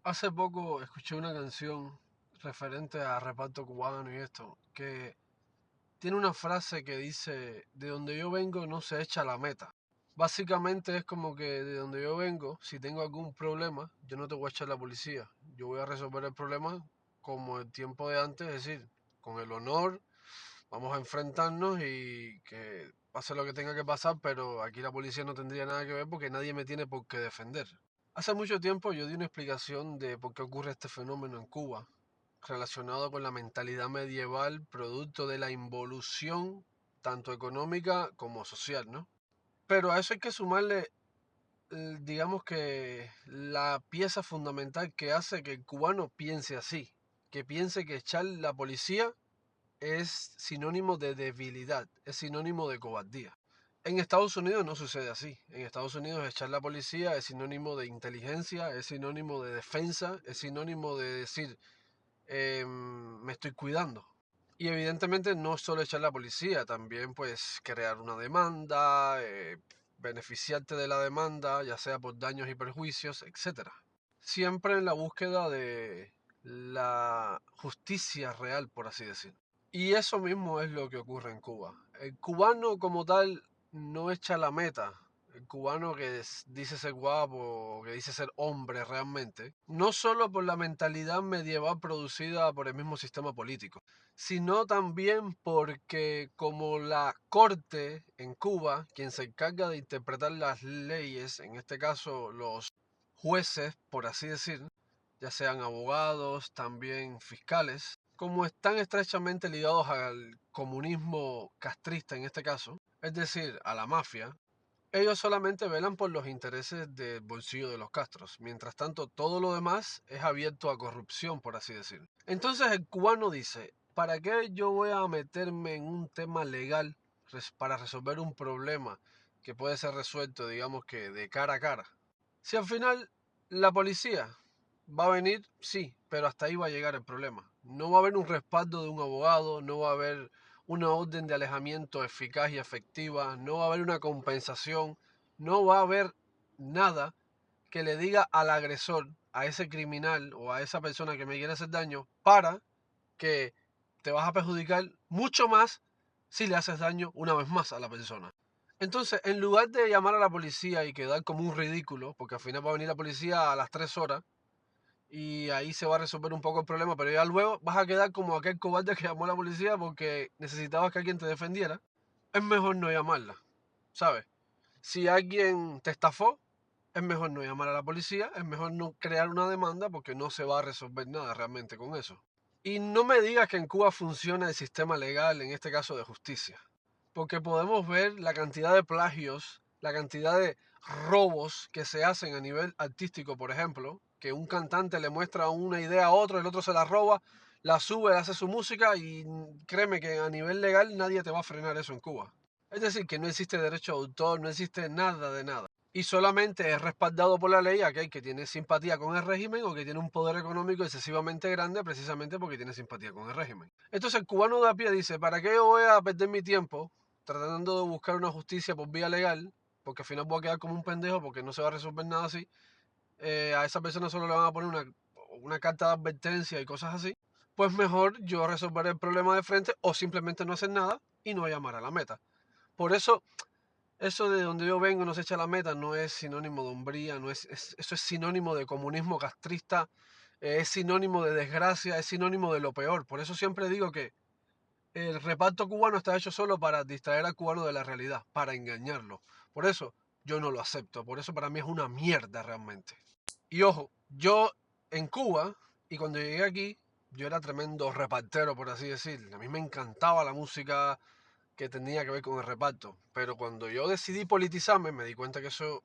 Hace poco escuché una canción referente a reparto cubano y esto, que tiene una frase que dice, de donde yo vengo no se echa la meta. Básicamente es como que de donde yo vengo, si tengo algún problema, yo no te voy a echar la policía. Yo voy a resolver el problema como el tiempo de antes, es decir, con el honor, vamos a enfrentarnos y que pase lo que tenga que pasar, pero aquí la policía no tendría nada que ver porque nadie me tiene por qué defender. Hace mucho tiempo yo di una explicación de por qué ocurre este fenómeno en Cuba, relacionado con la mentalidad medieval, producto de la involución tanto económica como social, ¿no? Pero a eso hay que sumarle, digamos que la pieza fundamental que hace que el cubano piense así, que piense que echar la policía es sinónimo de debilidad, es sinónimo de cobardía. En Estados Unidos no sucede así. En Estados Unidos echar la policía es sinónimo de inteligencia, es sinónimo de defensa, es sinónimo de decir, me estoy cuidando. Y evidentemente no solo echar la policía, también pues crear una demanda, beneficiarte de la demanda, ya sea por daños y perjuicios, etcétera. Siempre en la búsqueda de la justicia real, por así decirlo. Y eso mismo es lo que ocurre en Cuba. El cubano como tal no echa la meta. El cubano dice ser guapo, que dice ser hombre realmente, no solo por la mentalidad medieval producida por el mismo sistema político, sino también porque como la corte en Cuba, quien se encarga de interpretar las leyes, en este caso los jueces, por así decir, ya sean abogados, también fiscales, como están estrechamente ligados al comunismo castrista en este caso, es decir, a la mafia, ellos solamente velan por los intereses del bolsillo de los Castros. Mientras tanto, todo lo demás es abierto a corrupción, por así decir. Entonces el cubano dice, ¿para qué yo voy a meterme en un tema legal para resolver un problema que puede ser resuelto, digamos que de cara a cara? Si al final la policía va a venir, sí, pero hasta ahí va a llegar el problema. No va a haber un respaldo de un abogado, no va a haber una orden de alejamiento eficaz y efectiva, no va a haber una compensación, no va a haber nada que le diga al agresor, a ese criminal o a esa persona que me quiere hacer daño, para que te vas a perjudicar mucho más si le haces daño una vez más a la persona. Entonces, en lugar de llamar a la policía y quedar como un ridículo, porque al final va a venir la policía a las 3 horas, y ahí se va a resolver un poco el problema, pero ya luego vas a quedar como aquel cobarde que llamó a la policía porque necesitabas que alguien te defendiera, es mejor no llamarla, ¿sabes? Si alguien te estafó, es mejor no llamar a la policía, es mejor no crear una demanda porque no se va a resolver nada realmente con eso. Y no me digas que en Cuba funciona el sistema legal, en este caso de justicia, porque podemos ver la cantidad de plagios, la cantidad de robos que se hacen a nivel artístico, por ejemplo, que un cantante le muestra una idea a otro, el otro se la roba, la sube, hace su música y créeme que a nivel legal nadie te va a frenar eso en Cuba. Es decir, que no existe derecho de autor, no existe nada de nada. Y solamente es respaldado por la ley aquel que tiene simpatía con el régimen o que tiene un poder económico excesivamente grande precisamente porque tiene simpatía con el régimen. Entonces el cubano de a pie dice, ¿para qué yo voy a perder mi tiempo tratando de buscar una justicia por vía legal? Porque al final voy a quedar como un pendejo porque no se va a resolver nada así. A esa persona solo le van a poner una carta de advertencia y cosas así. Pues mejor yo resolver el problema de frente o simplemente no hacer nada y no llamar a la meta. Por eso de donde yo vengo no se echa la meta, no es sinónimo de hombría, eso es sinónimo de comunismo castrista, es sinónimo de desgracia, es sinónimo de lo peor. Por eso siempre digo que el reparto cubano está hecho solo para distraer al cubano de la realidad, para engañarlo. Por eso yo no lo acepto, por eso para mí es una mierda realmente. Y ojo, yo en Cuba, y cuando llegué aquí, yo era tremendo repartero, por así decir. A mí me encantaba la música que tenía que ver con el reparto. Pero cuando yo decidí politizarme, me di cuenta que eso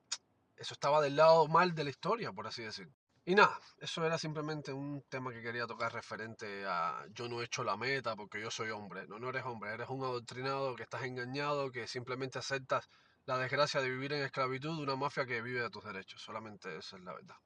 estaba del lado mal de la historia, por así decir. Y nada, eso era simplemente un tema que quería tocar referente a yo no he hecho la meta porque yo soy hombre. No, no eres hombre, eres un adoctrinado que estás engañado, que simplemente aceptas la desgracia de vivir en esclavitud de una mafia que vive de tus derechos. Solamente esa es la verdad.